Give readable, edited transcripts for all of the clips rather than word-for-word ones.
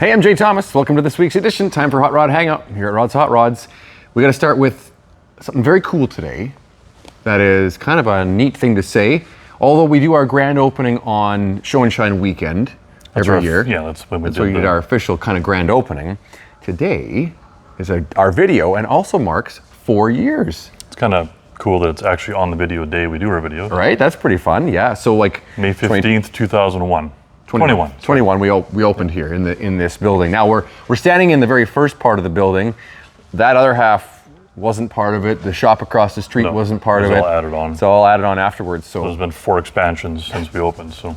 Hey, I'm Jay Thomas. Welcome to this week's edition. Time for Hot Rod Hangout here at Rod's Hot Rods. We got to start with something very cool today. That is kind of a neat thing to say. Although we do our grand opening on Show and Shine weekend every year. Yeah, that's when we did our official kind of grand opening. Today is our video and also marks 4 years. It's kind of cool that it's actually on the video day we do our videos. Right, that's pretty fun. Yeah, so like May 15th, 2001. 21. We opened here in this building. Now we're standing in the very first part of the building. That other half wasn't part of it. The shop across the street wasn't part of it. It's all added on. It's all added on afterwards. So there's been 4 expansions since we opened. So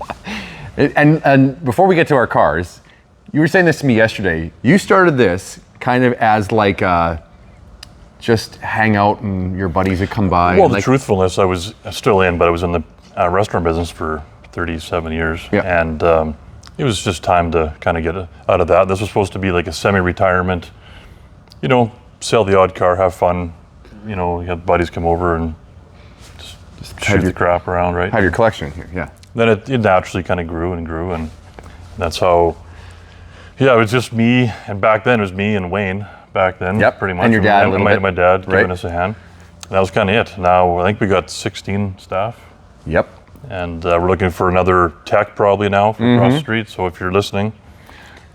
and before we get to our cars, you were saying this to me yesterday. You started this kind of as like just hang out and your buddies would come by. Well, the truthfulness, I was still in, but I was in the restaurant business for 37 years. Yeah. And it was just time to kind of get out of that. This was supposed to be like a semi-retirement, sell the odd car, have fun. You had buddies come over and just shoot the crap around, right? Have your collection here, yeah. Then it naturally kind of grew, and that's how, it was just me, and back then it was me and Wayne, back then, pretty much. And your dad a little bit. My dad giving us a hand. That was kind of it. Now I think we got 16 staff. Yep. And we're looking for another tech probably now from across the street. So if you're listening,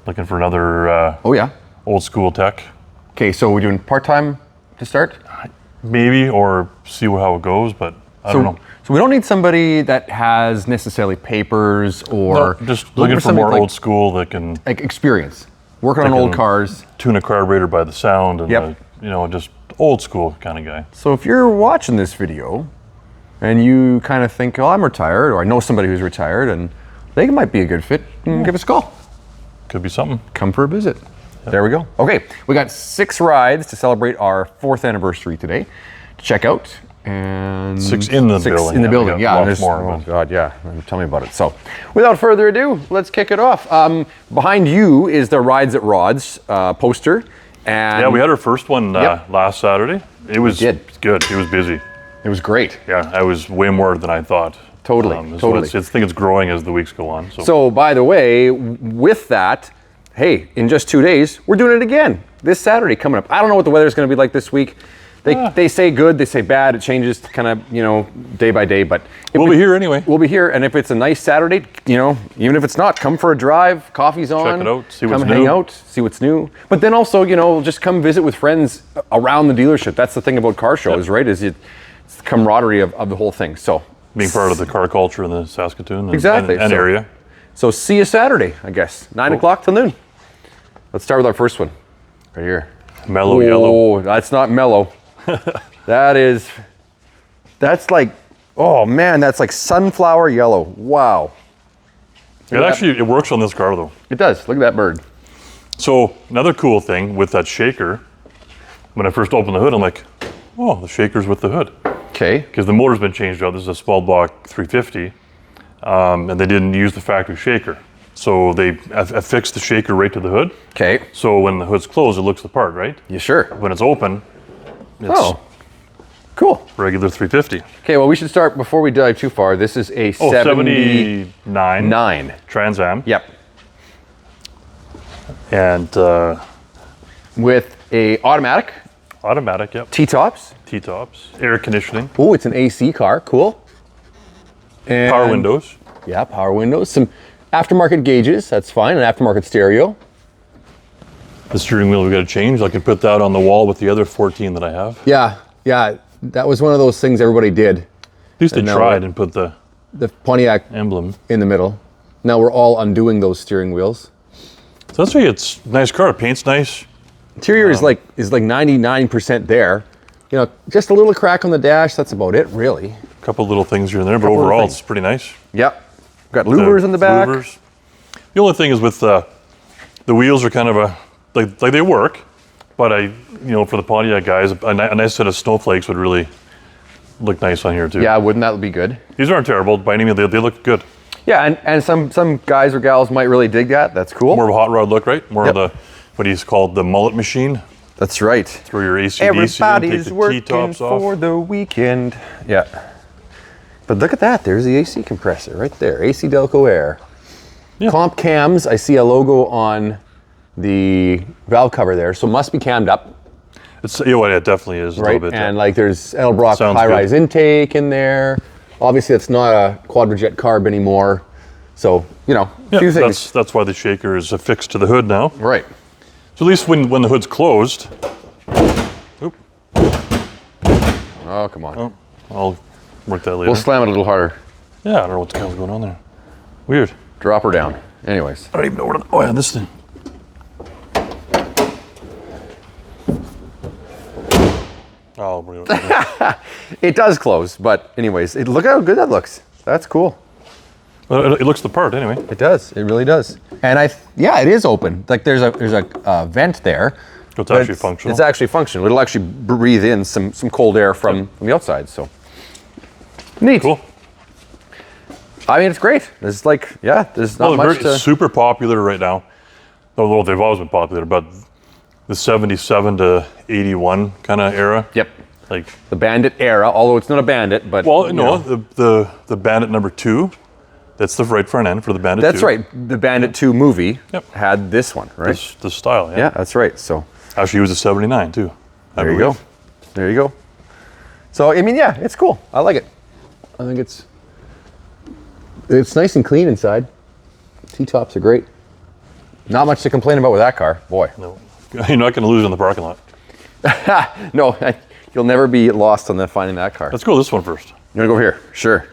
looking for another old school tech. Okay, so we're doing part-time to start? Maybe, or see how it goes, but I don't know. So we don't need somebody that has necessarily papers or... No, just looking for more old school that can... Like experience, working on old cars. Tune a carburetor by the sound and, just old school kind of guy. So if you're watching this video and you kind of think, oh, I'm retired, or I know somebody who's retired and they might be a good fit, give us a call. Could be something. Come for a visit. Yep. There we go. Okay, we got 6 rides to celebrate our 4th anniversary today to check out. And 6 in the building. In the building, yeah. Lots more. Oh God, yeah. Tell me about it. So, without further ado, let's kick it off. Behind you is the Rides at Rods poster. And yeah, we had our first one last Saturday. It was good. It was busy. It was great. Yeah, I was way more than I thought. Totally. So I think it's growing as the weeks go on. So by the way, with that, hey, in just 2 days, we're doing it again this Saturday coming up. I don't know what the weather's going to be like this week. They say good, they say bad. It changes kind of, day by day. But we'll be here anyway. We'll be here, and if it's a nice Saturday, even if it's not, come for a drive. Coffee's on. Check it out. See what's new. Come hang out. See what's new. But then also, just come visit with friends around the dealership. That's the thing about car shows, right? It's the camaraderie of the whole thing. So being part of the car culture in the Saskatoon and area. So see you Saturday, I guess. 9 o'clock till noon. Let's start with our first one, right here. Mellow yellow. Oh, that's not mellow. That's like, oh man, that's like sunflower yellow. Wow. It works on this car though. It does. Look at that bird. So another cool thing with that shaker, when I first opened the hood, I'm like, oh, the shaker's with the hood. Okay. Because the motor's been changed out. This is a small block 350, and they didn't use the factory shaker. So they affixed the shaker right to the hood. Okay. So when the hood's closed, it looks the part, right? Yeah, sure. When it's open, it's cool. Regular 350. Okay, well, we should start before we dive too far. This is a 79 Trans Am. Yep. And with a automatic. Automatic, yep. T-tops. T-tops. Air conditioning. Oh, it's an AC car. Cool. And power windows. Yeah, power windows. Some aftermarket gauges. That's fine. An aftermarket stereo. The steering wheel we got to change. I can put that on the wall with the other 14 that I have. Yeah. That was one of those things everybody did. At least they tried and put the Pontiac emblem in the middle. Now we're all undoing those steering wheels. So that's why it's a nice car. Paint's nice. Interior is like 99% there. Just a little crack on the dash. That's about it, really. A couple little things here and there, but overall it's pretty nice. Yep. Got louvers in the back. Louvers. The only thing is with the wheels are kind of like they work, but for the Pontiac guys, a nice set of snowflakes would really look nice on here too. Yeah, wouldn't that be good? These aren't terrible by any means. They look good. Yeah, and some guys or gals might really dig that. That's cool. More of a hot rod look, right? More of the what he's called the mullet machine. That's right. Throw your AC/DC Everybody's in, take the working T-tops off. for the weekend. Yeah. But look at that. There's the AC compressor right there. AC Delco Air. Yeah. Comp cams. I see a logo on the valve cover there, so it must be cammed up. It's, you know what, it definitely is a Right, little bit. and like there's Edelbrock Sounds high-rise good. intake in there. Obviously, it's not a quadrajet carb anymore. So, you know, a Yeah, few things. that's why the shaker is affixed to the hood now. Right. So at least when the hood's closed, oop, Oh, come on. oh, I'll work that later. We'll slam it a little harder. Yeah, I don't know what the hell's going on there. Weird. Drop her down. Anyways. I don't even know where to, oh yeah, this thing. Oh, we're gonna- It does close, but anyways, look how good that looks. That's cool. Well, it looks the part anyway. It does. It really does. And yeah, it is open. Like there's a vent there. So it's but actually functional. It's actually functional. It'll actually breathe in some cold air from the outside. So neat. Cool. I mean, it's great. There's like, yeah, there's not Well, much they're to. super popular right now. Although they've always been popular, but the 77 to 81 kind of era. Yep. Like, The Bandit era, although it's not a Bandit, but well, you no, know. the Bandit number 2, that's the right front end for the Bandit 2. That's right. The Bandit 2 movie Yep. had this one, right? The style, yeah. Yeah, that's right. So Actually, it was a 79 too. I there you go. believe. There you go. So I mean, yeah, it's cool. I like it. I think it's nice and clean inside. T-tops are great. Not much to complain about with that car, boy. No, you're not going to lose in the parking lot. No, you'll never be lost on finding that car. Let's go this one first. You wanna go over here? Sure.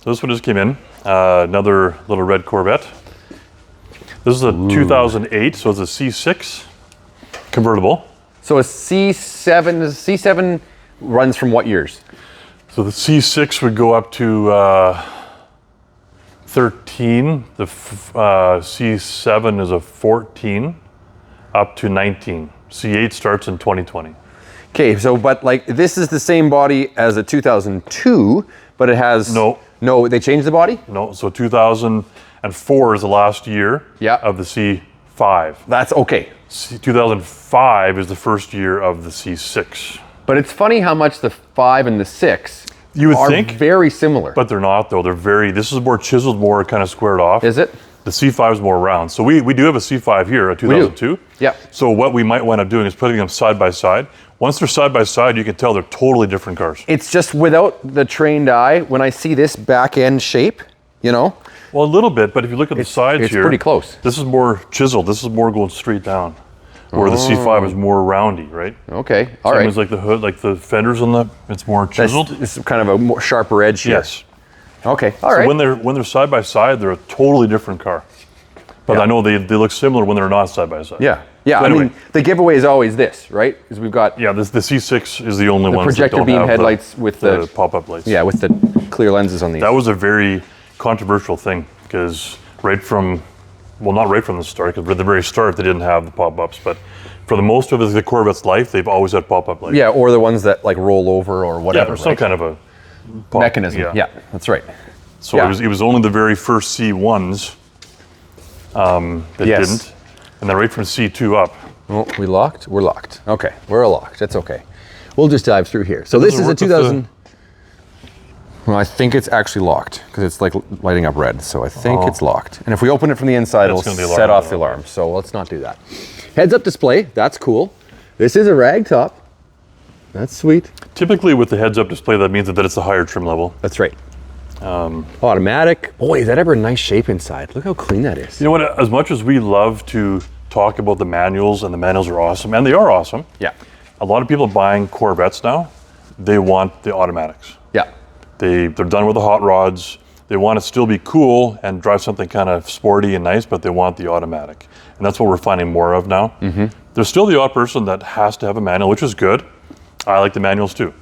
So this one just came in. Another little red Corvette. This is a 2008, so it's a C6 convertible. So a C7 runs from what years? So the C6 would go up to 13. The C7 is a 14 up to 19. C8 starts in 2020. Okay, so but like this is the same body as a 2002, but it has No. they changed the body? No, so 2004 is the last year Yeah. of the C5. That's okay. 2005 is the first year of the C6. But it's funny how much the 5 and the 6 You would are think, very similar. but they're not though. They're this is more chiseled, more kind of squared off. Is it? The C5 is more round. So we do have a C5 here, a 2002. Yeah. So what we might wind up doing is putting them side by side. Once they're side by side, you can tell they're totally different cars. It's just without the trained eye, when I see this back end shape, you know, Well, a little bit, but if you look at the sides it's here, pretty close. This is more chiseled. This is more going straight down. Where the C5 is more roundy, right? okay, all Same right. as like the hood, like the fenders on the, it's more chiseled. It's kind of a more sharper edge here. Yes. Okay, all So right. when they're side by side, they're a totally different car. But Yeah. I know they look similar when they're not side by side. Yeah, yeah. So I anyway. mean, the giveaway is always this, right? Because we've got Yeah, the C6 is the only one that projector don't beam have headlights with the pop-up lights. yeah with the clear lenses on these. That was a very controversial thing because not right from the start, because at the very start they didn't have the pop-ups, but for the most of the Corvette's life, they've always had pop-up lights. yeah, or the ones that like roll over or Yeah, whatever. there's some right? kind of a pop- mechanism. Yeah. That's right. So Yeah. it was only the very first C1s that Yes. didn't, and then right from C2 up. Oh, we locked? We're locked. Okay, we're locked. That's okay. We'll just dive through here. So this does it is a work with 2000. Well, I think it's actually locked because it's like lighting up red. So I think it's locked. And if we open it from the inside, That's it'll gonna be set alarm. off the alarm. So let's not do that. Heads-up display. That's cool. This is a rag top. That's sweet. Typically with the heads-up display, that means that it's a higher trim level. That's right. Automatic. Boy, is that ever a nice shape inside? Look how clean that is. You know what, as much as we love to talk about the manuals, and the manuals are awesome, and they are awesome, Yeah. a lot of people buying Corvettes now, they want the automatics. Yeah. They're done with the hot rods. They want to still be cool and drive something kind of sporty and nice, but they want the automatic. And that's what we're finding more of now. Mm-hmm. There's still the odd person that has to have a manual, which is good. I like the manuals too.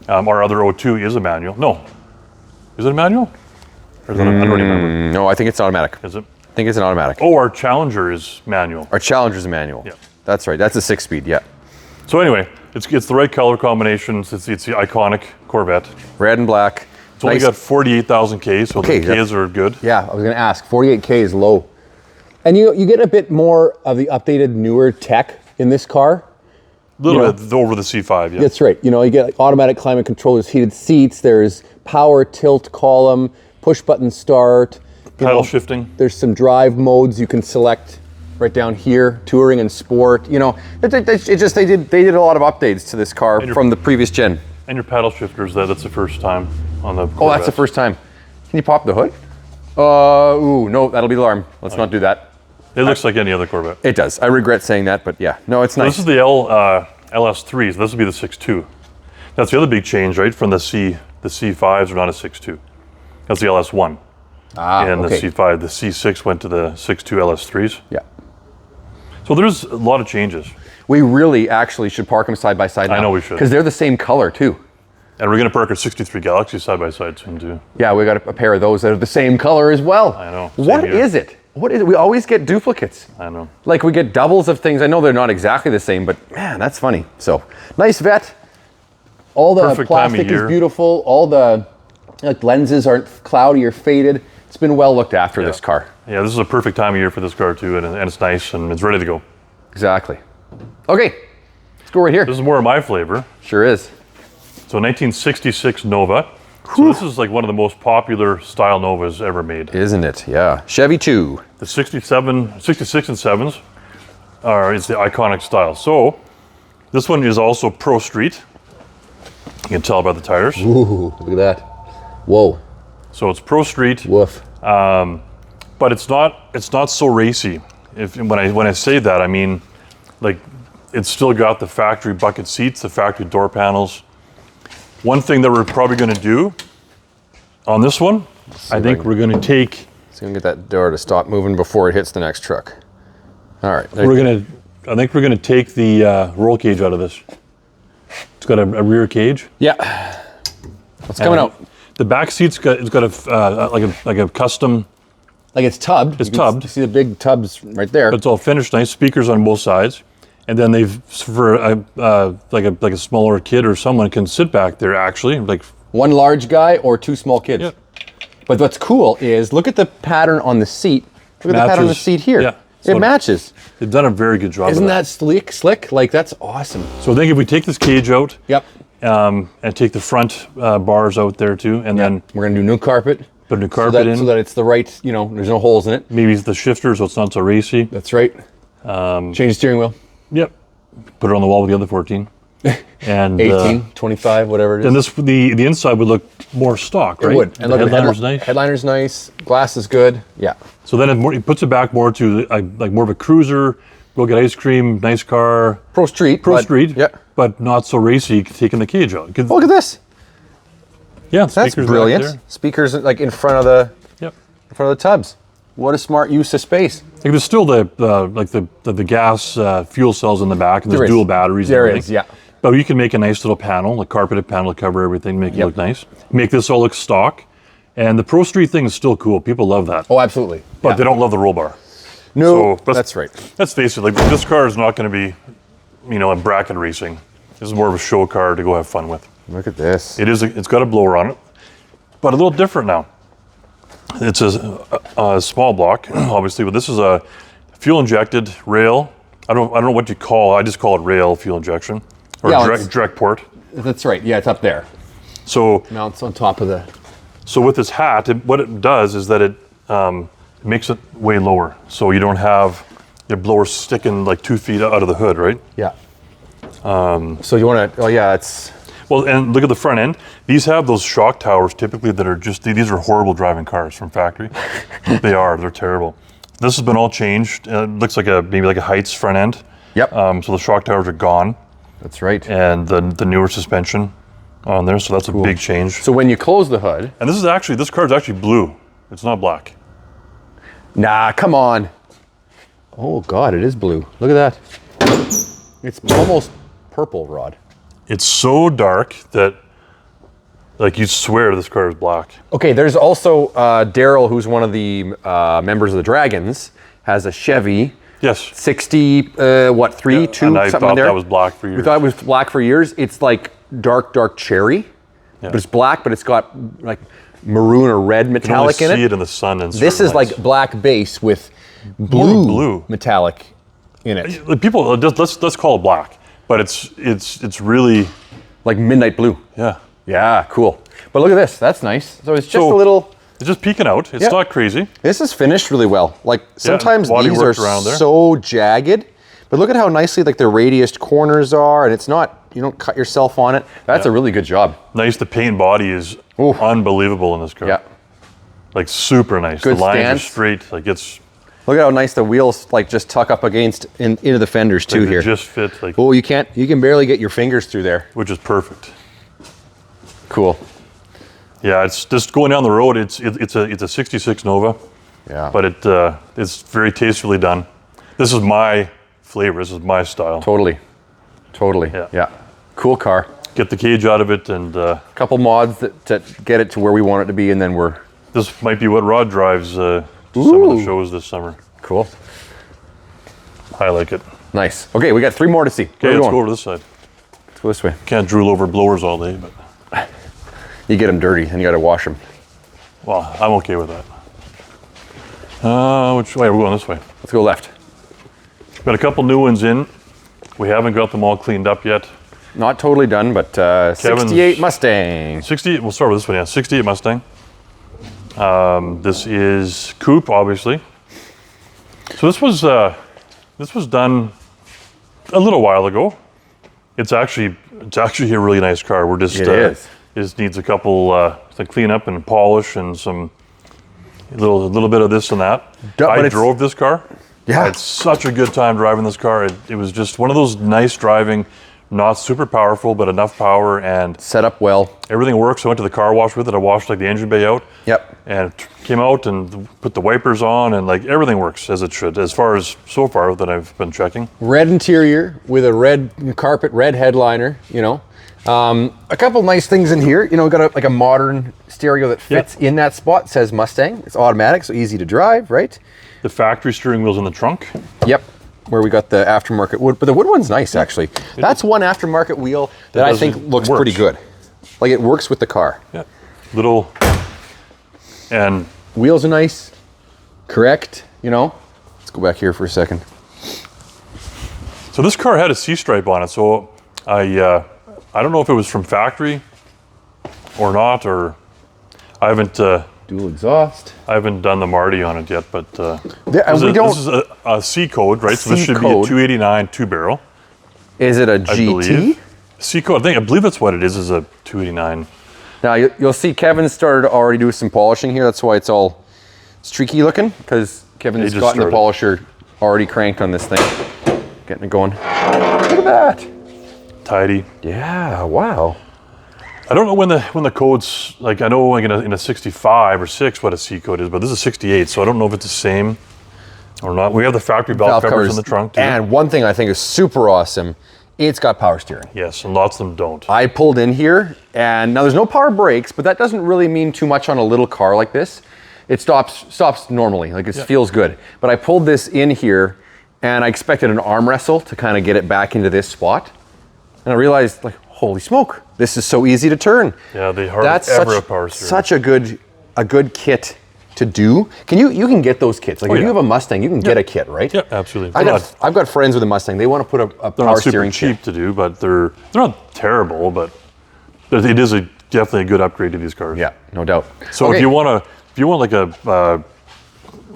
Our other O2 is a manual. No. Is it a manual? Or is it I don't remember. No, I think it's automatic. Is it? I think it's an automatic. Oh, our Challenger is manual. Our Challenger's a manual. Yeah. That's right. That's a 6-speed. Yeah. So anyway, it's the right color combinations. It's the iconic Corvette. Red and black. It's only got 48,000 Ks, so Okay, the Ks are good. Yeah, I was going to ask. 48K is low. And you get a bit more of the updated, newer tech in this car. A little bit over the C5, yeah. That's right. You know, you get like automatic climate control, there's heated seats, there's power tilt column, push button start. Pedal shifting. There's some drive modes you can select right down here, touring and sport. You know, it just they did a lot of updates to this car from the previous gen. And your paddle shifters, that's the first time on the Corvette. Oh, that's the first time. Can you pop the hood? Ooh, no, that'll be the alarm. Let's not do that. It looks like any other Corvette. It does. I regret saying that, but yeah, no, it's nice. This is the LS3, so this will be the 6.2. That's the other big change, right? From the C5s are not a 6.2. That's the LS1. And okay. the C5, the C6 went to the 6.2 LS3s. Yeah. So there's a lot of changes. We really actually should park them side by side now. I know we should. Because they're the same color too. And we're going to park our 63 Galaxy side by side soon too. Yeah, we got a pair of those that are the same color as well. I know. What is it? What is it? We always get duplicates. I know. Like we get doubles of things. I know they're not exactly the same, but man, that's funny. So nice Vet. All the Perfect time of plastic year. is beautiful. All the lenses aren't cloudy or faded. It's been well looked after, this car. Yeah, this is a perfect time of year for this car too, and it's nice and it's ready to go. Exactly. Okay, let's go right here. This is more of my flavor. Sure is. So 1966 Nova. So this is like one of the most popular style Novas ever made. Isn't it? Yeah. Chevy 2. The 66 and 7s it's the iconic style. So this one is also Pro Street. You can tell by the tires. Ooh, look at that. Whoa. So it's Pro Street. Woof. But it's not so racy. When I say that, I mean, like, it's still got the factory bucket seats, the factory door panels. One thing that we're probably going to do on this one, I think we're going to take. So we can get that door to stop moving before it hits the next truck. All right. I think we're going to take the roll cage out of this. It's got a rear cage. Yeah. What's coming out? The back seat's got a custom. Like it's tubbed. It's tubbed. You see the big tubs right there. It's all finished nice, speakers on both sides, and then they've for a smaller kid or someone can sit back there actually like one large guy or two small kids. Yep. But what's cool is look at the pattern on the seat. Look at the pattern on the seat here. Yeah. It matches. They've done a very good job. Isn't that slick? Like that's awesome. So I think if we take this cage out, Yep. And take the front bars out there too, and then we're gonna do new carpet. put new carpet in. So that it's the right, there's no holes in it. Maybe the shifter so it's not so racy. That's right. Change the steering wheel. Yep. Put it on the wall with the other 14. And 18, 25, whatever it is. then the inside would look more stock, right? It would. And the headliner's nice. Headliner's nice. Glass is good. Yeah. So then it puts it back more to like more of a cruiser. Go get ice cream, nice car. Pro Street. Yeah. But not so racy, taking the cage out. Look at this. Yeah, That's brilliant. Speakers like in front of the tubs. What a smart use of space. Like there's still the gas fuel cells in the back, and there's dual batteries. There is, yeah. But you can make a nice little panel, a carpeted panel to cover everything, make it look nice. Make this all look stock. And the Pro Street thing is still cool. People love that. Oh, absolutely. But they don't love the roll bar. No, so that's right. Let's face it, like this car is not going to be, in bracket racing. This is more of a show car to go have fun with. Look at this. It's got a blower on it, but a little different now. It's a small block, obviously, but this is a fuel injected rail. I don't know what you call it. I just call it rail fuel injection or direct port. That's right. Yeah, it's up there. So mounts on top of the. So with this hat, what it does is that it makes it way lower, so you don't have your blower sticking like 2 feet out of the hood, right? Yeah. So you want to? Oh yeah, it's. Well, and look at the front end. These have those shock towers typically that are these are horrible driving cars from factory. They're terrible. This has been all changed. It looks like maybe like a Heights front end. Yep. So the shock towers are gone. That's right. And the newer suspension on there, so that's a big change. So when you close the hood. And this car is actually blue. It's not black. Nah, come on. Oh God, it is blue. Look at that. It's almost purple, Rod. It's so dark that like you swear this car is black. Okay, there's also Daryl, who's one of the members of the Dragons, has a Chevy. Yes. 60, 3, 2, and I something thought there. that was black for years. We thought it was black for years. It's like dark cherry, but it's black, but it's got like maroon or red metallic in it. You can only see it in the sun. And this is like black base with blue metallic in it. People, let's call it black, but it's really like midnight blue. Yeah. Yeah, cool. But look at this. That's nice. So it's just a little It's just peeking out. It's not crazy. This is finished really well. Like sometimes body these are worked around there. so jagged, but look at how nicely like the radiused corners are, and it's not, you don't cut yourself on it. That's a really good job. Nice. The paint body is unbelievable in this car. Yeah. Like super nice. Good the lines stance. are straight. Like it's. Look at how nice the wheels like just tuck up against into the fenders too Like here. they just fit. Like. Oh, you can barely get your fingers through there. Which is perfect. Cool. Yeah, it's just going down the road. It's a 66 Nova. Yeah. But it's very tastefully done. This is my flavor. This is my style. Totally. Yeah. Cool car. Get the cage out of it, and Couple mods that get it to where we want it to be, and then we're this might be what Rod drives to some of the shows this summer. cool. I like it. Nice. Okay, we got 3 more to see. Okay, let's go over this side. Let's go this way. Can't drool over blowers all day, but You get them dirty, and you got to wash them. well, I'm okay with that. Which way? We're going this way. Let's go left. Got a couple new ones in. We haven't got them all cleaned up yet. Not totally done, but 68 Mustang. 68. We'll start with this one. Yeah, 68 Mustang. This is coupe, obviously. So this was done a little while ago. It's actually a really nice car. We're just It just needs a couple to clean up and polish and some little bit of this and that. I drove this car. Yeah. I had such a good time driving this car. It was just one of those nice driving, not super powerful, but enough power and Set up well. everything works. I went to the car wash with it. I washed like the engine bay out. Yep. And it came out and put the wipers on, and like everything works as it should, as far as so far that I've been checking. Red interior with a red carpet, red headliner, you know. A couple nice things in here. You know, we got like a modern stereo that fits in that spot. It says Mustang. It's automatic, so easy to drive, right? The factory steering wheel's in the trunk. Yep. Where we got the aftermarket wood. But the wood one's nice, actually. That's one aftermarket wheel that I think looks pretty good. Like it works with the car. Yeah. Little, and Wheels are nice. Correct, you know. Let's go back here for a second. so this car had a C-stripe on it. So I don't know if it was from factory or not, or I haven't Dual exhaust. done the Marty on it yet, but And we don't. this is a C code, right? So this should be a C-code. 289 2-barrel, Is it a I GT? believe. C code, I believe that's what it is a 289. Now you'll see Kevin started to already do some polishing here. That's why it's all streaky looking, because Kevin's just gotten the started. polisher already cranked on this thing. Getting it going. Look at that. Tidy. Yeah, wow. I don't know when the codes, like I know like in a 65 or 6 what a C code is, but this is 68, so I don't know if it's the same or not. We have the factory valve covers in the trunk too. And one thing I think is super awesome, it's got power steering. Yes, and lots of them don't. I pulled in here, and now there's no power brakes, but that doesn't really mean too much on a little car like this. It stops normally, like it feels good. But I pulled this in here, and I expected an arm wrestle to kind of get it back into this spot. And I realized, like, holy smoke, this is so easy to turn. Yeah, they hardly ever have power steering. Such a good kit to do. You can get those kits. Like if you have a Mustang, you can get a kit, right? Yeah, absolutely. I've got friends with a Mustang. They want to put a They're power not super steering cheap kit. to do, but they're not terrible, but it is definitely a good upgrade to these cars. Yeah, no doubt. So Okay. if you want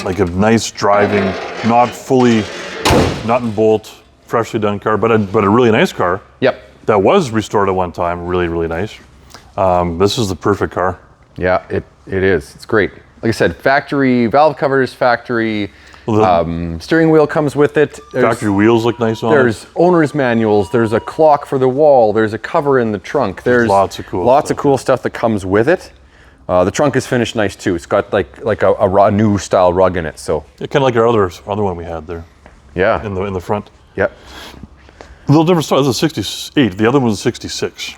like a nice driving, not fully nut and bolt, freshly done car, but a really nice car. Yep. That was restored at one time, really, really nice. This is the perfect car. Yeah, it is. It's great. Like I said, factory valve covers, factory steering wheel comes with it. Factory wheels look nice on it. There's owner's manuals. There's a clock for the wall. There's a cover in the trunk. There's lots of cool stuff that comes with it. The trunk is finished nice too. It's got like a new style rug in it. So Yeah, kind of like our other one we had there yeah, in the front. yep. A little different style. This is a 68. The other one was a 66.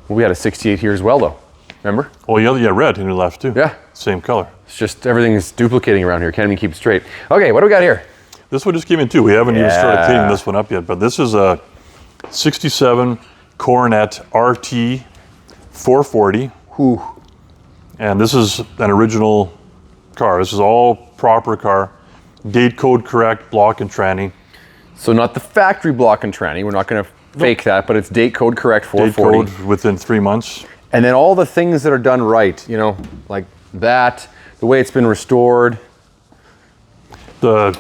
We had a 68 here as well, though. Remember? Oh, yeah, red in your left too. Yeah. Same color. It's just everything's duplicating around here. Can't even keep it straight. Okay, what do we got here? This one just came in too. We haven't even started Yeah. cleaning this one up yet, but this is a 67 Coronet RT 440. Whew. And this is an original car. This is all proper car. Date code correct, block and tranny. So not the factory block and tranny. We're not going to fake that, but it's date code correct Date 440. code within 3 months. And then all the things that are done right, you know, like that, the way it's been restored. The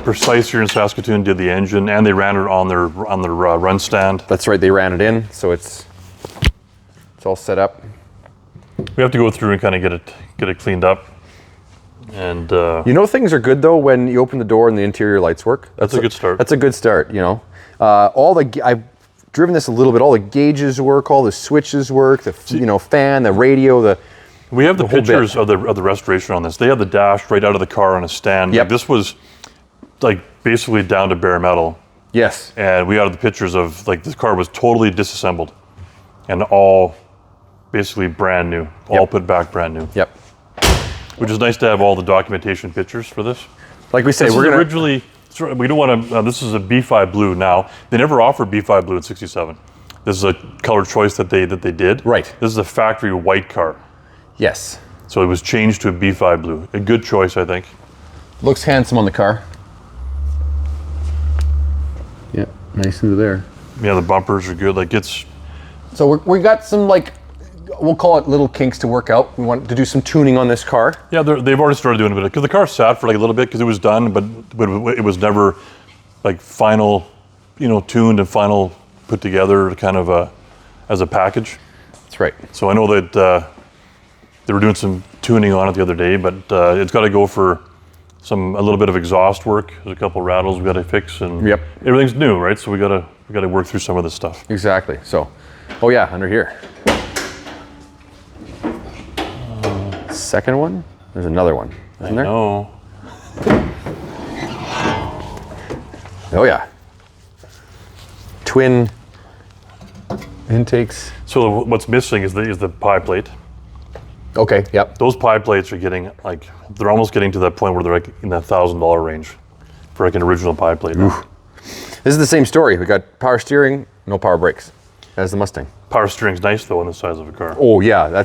Precise here in Saskatoon did the engine, and they ran it on their run stand. That's right, they ran it in, so it's all set up. We have to go through and kind of get it cleaned up. And you know, things are good though when you open the door and the interior lights work. That's a good start. That's a good start. You know, I've driven this a little bit. All the gauges work, all the switches work. The fan, the radio, We have the pictures of the restoration on this. They have the dash right out of the car on a stand. Yep. Like, this was like basically down to bare metal. Yes. And we have the pictures of like this car was totally disassembled and all basically brand new, all put back brand new. Yep. Which is nice to have all the documentation pictures for this. Like we say, we don't want to. This is a B5 blue now. They never offered B5 blue in '67. This is a color choice that they did. Right. This is a factory white car. Yes. So it was changed to a B5 blue. A good choice, I think. Looks handsome on the car. Yep, nice into there. Yeah, the bumpers are good. Like it's. So we got some we'll call it little kinks to work out. We want to do some tuning on this car. Yeah, they've already started doing a bit because the car sat for like a little bit because it was done, but it was never like final, tuned and final put together kind of as a package. That's right. So I know that they were doing some tuning on it the other day, but it's got to go for a little bit of exhaust work. There's a couple rattles we got to fix, and everything's new, right? So we got to work through some of this stuff. Exactly. So, oh yeah, under here. Second one? There's another one, isn't there? No. Oh yeah. Twin intakes. So what's missing is the pie plate. Okay, yep. Those pie plates are getting they're almost getting to that point where they're like in that $1,000 range for like an original pie plate. This is the same story. We got power steering, no power brakes, as the Mustang. Power steering's nice though on the size of a car. Oh yeah,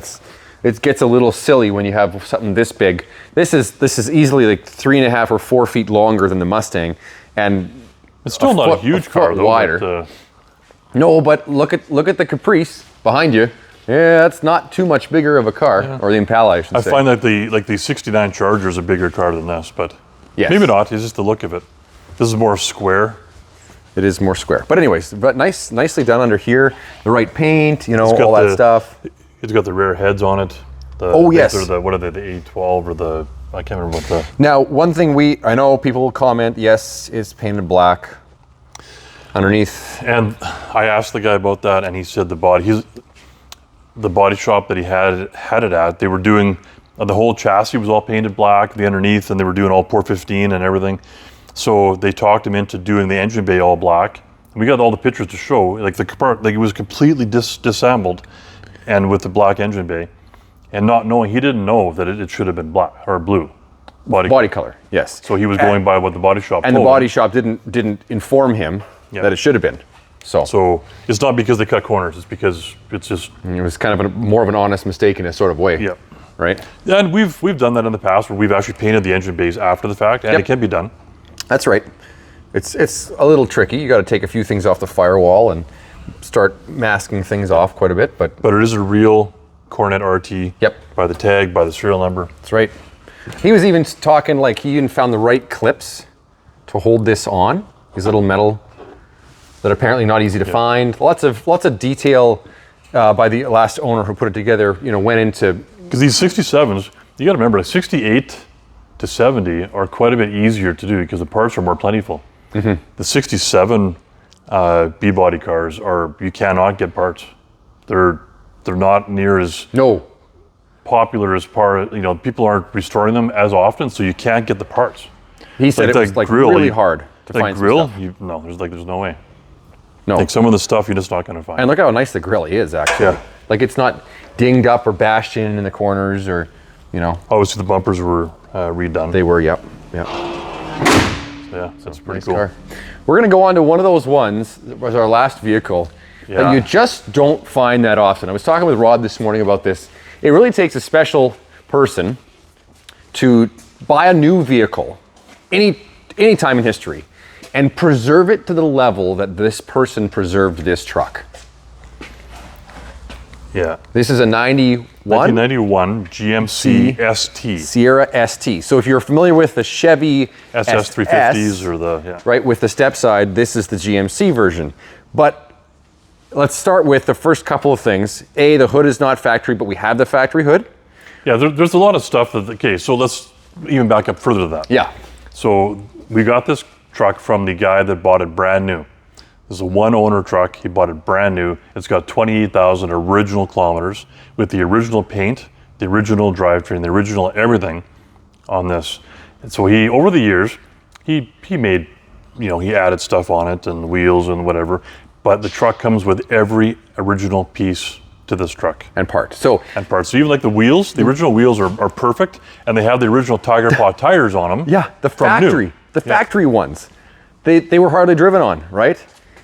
it gets a little silly when you have something this big. This is easily like 3.5 or 4 feet longer than the Mustang, and it's still not a huge car though. Wider. But, no, but look at the Caprice behind you. Yeah, that's not too much bigger of a car, or the Impala, I should say. I find that the 69 Charger is a bigger car than this, but maybe not. It's just the look of it. This is more square. It is more square. But anyways, nicely done under here. The right paint, all that stuff. It's got the rear heads on it. Yes. What are they, the A12 or I can't remember what the... Now, one thing I know people will comment, yes, it's painted black underneath. And I asked the guy about that, and he said the body shop that he had it at, they were doing, the whole chassis was all painted black, the underneath, and they were doing all port 15 and everything. So they talked him into doing the engine bay all black. And we got all the pictures to show, like the car, like it was completely disassembled and with the black engine bay, and not knowing, he didn't know that it should have been black or blue body color. Yes. So he was going by what the body shop told and the body him. shop didn't inform him that it should have been. So it's not because they cut corners, it's because it's just... It was kind of more of an honest mistake in a sort of way. Yeah. Right? And we've done that in the past where we've actually painted the engine bays after the fact, and it can be done. That's right. It's a little tricky. You got to take a few things off the firewall and start masking things off quite a bit, but it is a real Coronet RT. By the tag, by the serial number. That's right. He was even talking like he even found the right clips to hold this on. These little metal that are apparently not easy to find. Lots of detail by the last owner who put it together. Went into, because these 67s, you got to remember, like 68 to 70 are quite a bit easier to do because the parts are more plentiful. The 67 B-body cars you cannot get parts. They're not near as popular as people aren't restoring them as often, so you can't get the parts. He said it was really hard to find grill. Some stuff. There's no way. No. Like some of the stuff you're just not going to find. And look how nice the grill is, actually. Yeah. Like it's not dinged up or bashed in the corners or, Obviously the bumpers were redone. They were, yep. Yeah, that's pretty cool. Car. We're going to go on to one of those ones that was our last vehicle that you just don't find that often. I was talking with Rod this morning about this. It really takes a special person to buy a new vehicle any time in history and preserve it to the level that this person preserved this truck. Yeah. This is a 91 1991 GMC ST. Sierra ST. So if you're familiar with the Chevy SS350s or the, yeah. right, with the step side, this is the GMC version. But let's start with the first couple of things. A, the hood is not factory, but we have the factory hood. Yeah, there's a lot of stuff that, okay, so let's even back up further to that. Yeah. So we got this truck from the guy that bought it brand new. This is a one owner truck. He bought it brand new. It's got 28,000 original kilometers with the original paint, the original drivetrain, the original everything on this. And so he, over the years, he made, you know, he added stuff on it and wheels and whatever, but the truck comes with every original piece to this truck. And parts. So even like the wheels, the original wheels are perfect, and they have the original Tiger Paw tires on them. yeah, the from factory ones. They were hardly driven on, right?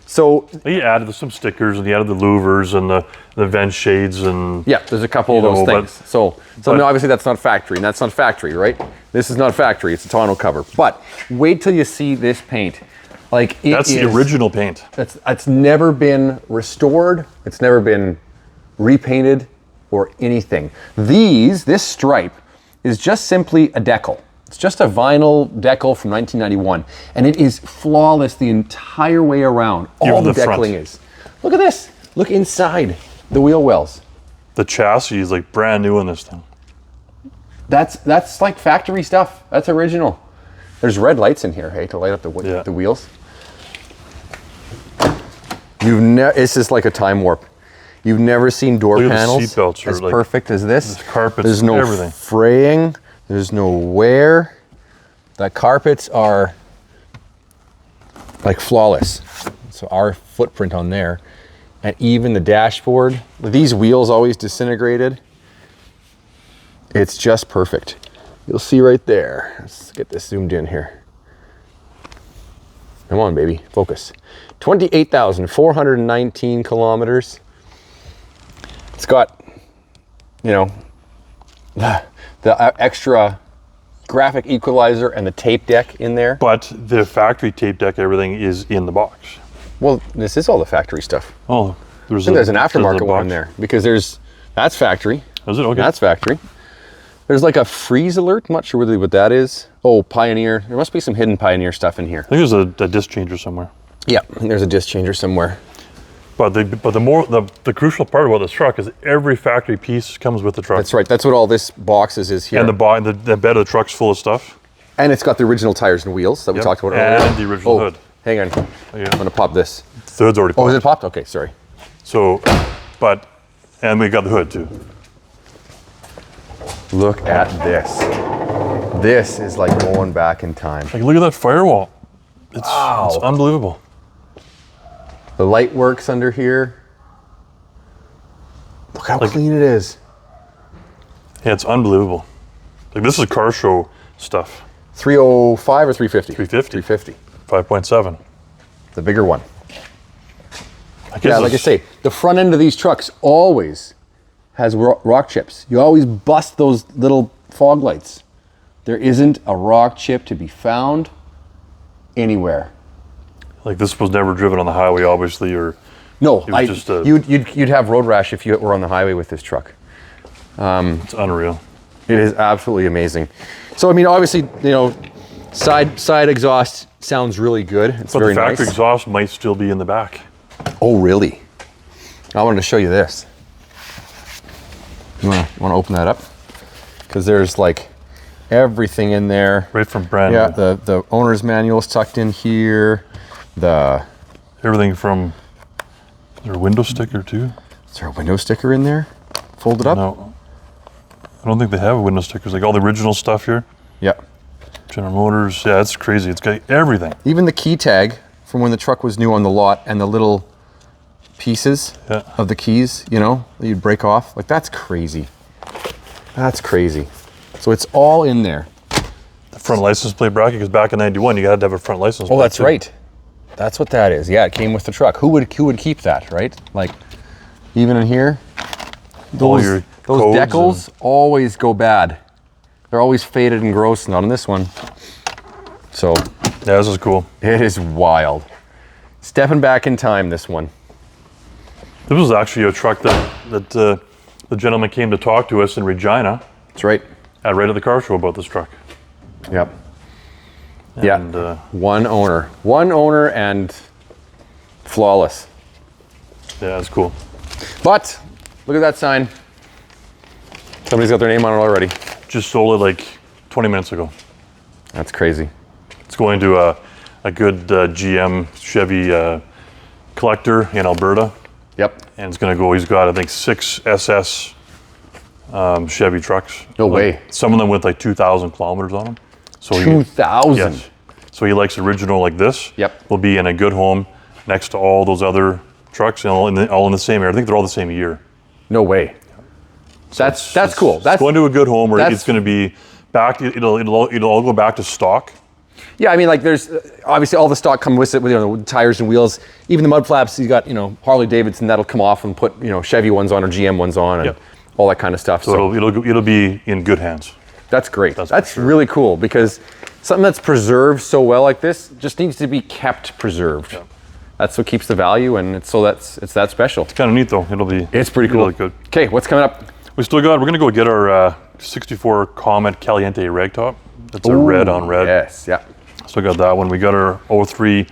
So he added some stickers, and he added the louvers and the vent shades, and yeah, there's a couple of those things. So no, obviously that's not factory, and that's not factory, right? This is not factory, it's a tonneau cover. But wait till you see this paint. Like that's the original paint. It's never been restored, it's never been repainted or anything. This stripe is just simply a decal. It's just a vinyl decal from 1991, and it is flawless the entire way around. All the decaling is. Look at this. Look inside the wheel wells. The chassis is like brand new in this thing. That's like factory stuff. That's original. There's red lights in here, hey, to light up the wheels. It's just like a time warp. You've never seen door panels as perfect as this. Carpets, there's no everything. Fraying. There's no wear. The carpets are like flawless. So our footprint on there, and even the dashboard. These wheels always disintegrated. It's just perfect. You'll see right there. Let's get this zoomed in here. Come on, baby, focus. 28,419 kilometers. It's got, you know, the extra graphic equalizer and the tape deck in there. But the factory tape deck, everything is in the box. Well, this is all the factory stuff. Oh, there's an aftermarket one in there because that's factory. Is it? Okay. That's factory. There's like a freeze alert. I'm not sure really what that is. Oh, Pioneer. There must be some hidden Pioneer stuff in here. I think there's a disc changer somewhere. Yeah, and there's a disc changer somewhere. But the crucial part about this truck is every factory piece comes with the truck. That's right. That's what all this boxes is here. And the bed of the truck's full of stuff. And it's got the original tires and wheels that we talked about earlier. And the original hood. Hang on. I'm gonna pop this. The hood's already popped. Oh, is it popped? Okay, sorry. So, and we got the hood too. Look at this. This is like going back in time. Like, look at that firewall. It's unbelievable. The light works under here. Look how clean it is. Yeah, it's unbelievable. Like, this is car show stuff. 305 or 350? 350. 350. 5.7. The bigger one. Yeah, like I say, the front end of these trucks always has rock chips. You always bust those little fog lights. There isn't a rock chip to be found anywhere. Like, this was never driven on the highway, obviously, or no. You'd have road rash if you were on the highway with this truck. It's unreal. It is absolutely amazing. So I mean, obviously, you know, side exhaust sounds really good. It's very nice. But the factory exhaust might still be in the back. Oh, really? I wanted to show you this. You want to open that up? Because there's like everything in there. Right from brand new. Yeah, the owner's manual is tucked in here. Everything from, is there a window sticker too? Is there a window sticker in there? Folded up? No. I don't think they have window stickers. Like all the original stuff here. Yeah. General Motors. Yeah, it's crazy. It's got everything. Even the key tag from when the truck was new on the lot and the little pieces of the keys, you know, that you'd break off. Like, that's crazy. That's crazy. So it's all in there. The front license plate bracket, because back in '91, you had to have a front license plate. Oh, that's right. That's what that is. Yeah, it came with the truck. Who would keep that, right? Like, even in here, those decals always go bad. They're always faded and gross, not on this one. So, yeah, this is cool. It is wild. Stepping back in time, this one. This was actually a truck that the gentleman came to talk to us in Regina. That's right. Right at the car show about this truck. Yep. And, yeah. One owner and flawless. Yeah, it's cool. But look at that sign. Somebody's got their name on it already. Just sold it like 20 minutes ago. That's crazy. It's going to a good GM Chevy collector in Alberta. Yep. And it's going to go, he's got, I think, 6 SS Chevy trucks. No way. Some of them with like 2,000 kilometers on them. So 2,000? Yes. So he likes original like this. Yep. Will be in a good home next to all those other trucks, all in the same area. I think they're all the same year. No way. So that's cool. That's going to a good home where it's going to be back. It'll all go back to stock. Yeah, I mean, like there's obviously all the stock come with it, with the tires and wheels. Even the mud flaps, you got Harley Davidson that'll come off and put Chevy ones on or GM ones on and all that kind of stuff. So it'll be in good hands. That's great. That's really cool because something that's preserved so well like this just needs to be kept preserved. Yeah. That's what keeps the value, and it's that special. It's kind of neat though. It's pretty cool. Really good. Okay, what's coming up? We're going to go get our 64 Comet Caliente ragtop. That's a red on red. Yes, yeah. Still got that one. We got our 03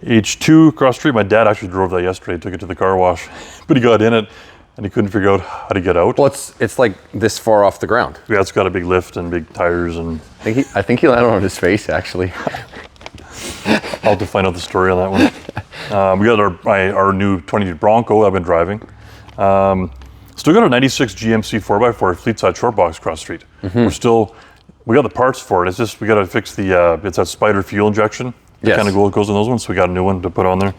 H2 across the street. My dad actually drove that yesterday, took it to the car wash, but he got in it and he couldn't figure out how to get out. Well, it's like this far off the ground. Yeah, it's got a big lift and big tires, and I think he landed on his face actually. I'll have to find out the story on that one. We got our new 22 Bronco I've been driving. Still got a 96 GMC 4x4 fleet side short box across the street. Mm-hmm. We got the parts for it. It's just we got to fix it's that spider fuel injection. Yes. Kind of goes in those ones. So we got a new one to put on there.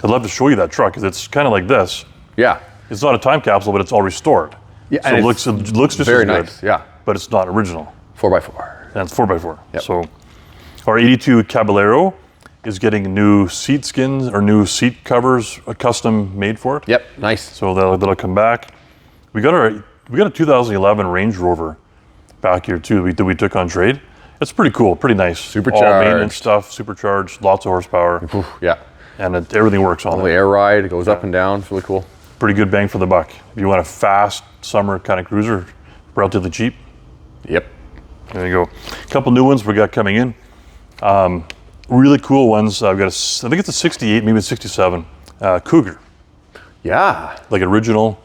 I'd love to show you that truck because it's kind of like this. Yeah. It's not a time capsule, but it's all restored. Yeah. So it looks just very as good. nice. Yeah. But it's not original. 4x4. And it's 4x4. Yep. So our 82 Caballero is getting new seat skins or new seat covers, custom made for it. Yep. Nice. So that'll come back. We got a 2011 Range Rover back here too that we took on trade. It's pretty cool, pretty nice. Supercharged. All maintenance stuff, supercharged, lots of horsepower. Oof, yeah. And everything works on it. The air ride, it goes up and down. It's really cool. Pretty good bang for the buck. If you want a fast summer kind of cruiser, relatively cheap. Yep. There you go. A couple new ones we got coming in. Really cool ones. I've got I think it's a 68, maybe a 67 Cougar. Yeah. Like original.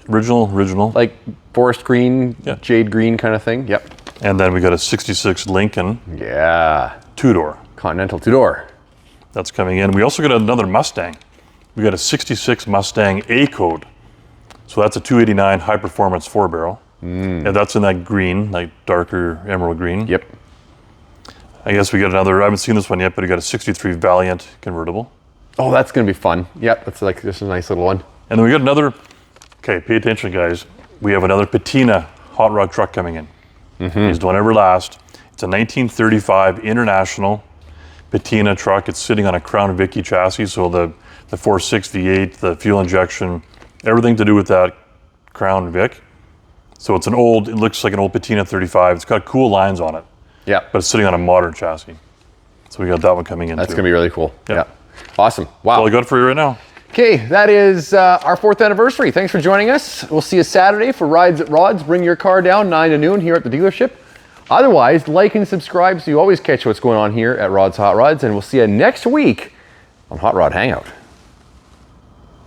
Like forest green, jade green kind of thing. Yep. And then we got a 66 Lincoln. Yeah. Two-door. Continental two-door. That's coming in. We also got another Mustang. We got a 66 Mustang A-Code. So that's a 289 high-performance 4-barrel. And that's in that green, like darker emerald green. Yep. I guess we got another, I haven't seen this one yet, but we got a 63 Valiant convertible. Oh, that's going to be fun. Yep, that's like just a nice little one. And then we got another, okay, pay attention guys. We have another patina hot rod truck coming in. Mm-hmm. These don't ever last. It's a 1935 International patina truck. It's sitting on a Crown Vicky chassis, so the 468, the fuel injection, everything to do with that Crown Vic. So it looks like an old patina 35. It's got cool lines on it. Yeah. But it's sitting on a modern chassis. So we got that one coming in. That's going to be really cool. Yeah. Awesome. Wow. That's all I got for you right now. Okay, that is our 4th anniversary. Thanks for joining us. We'll see you Saturday for Rides at Rods. Bring your car down 9 to noon here at the dealership. Otherwise, like and subscribe so you always catch what's going on here at Rod's Hot Rods. And we'll see you next week on Hot Rod Hangout.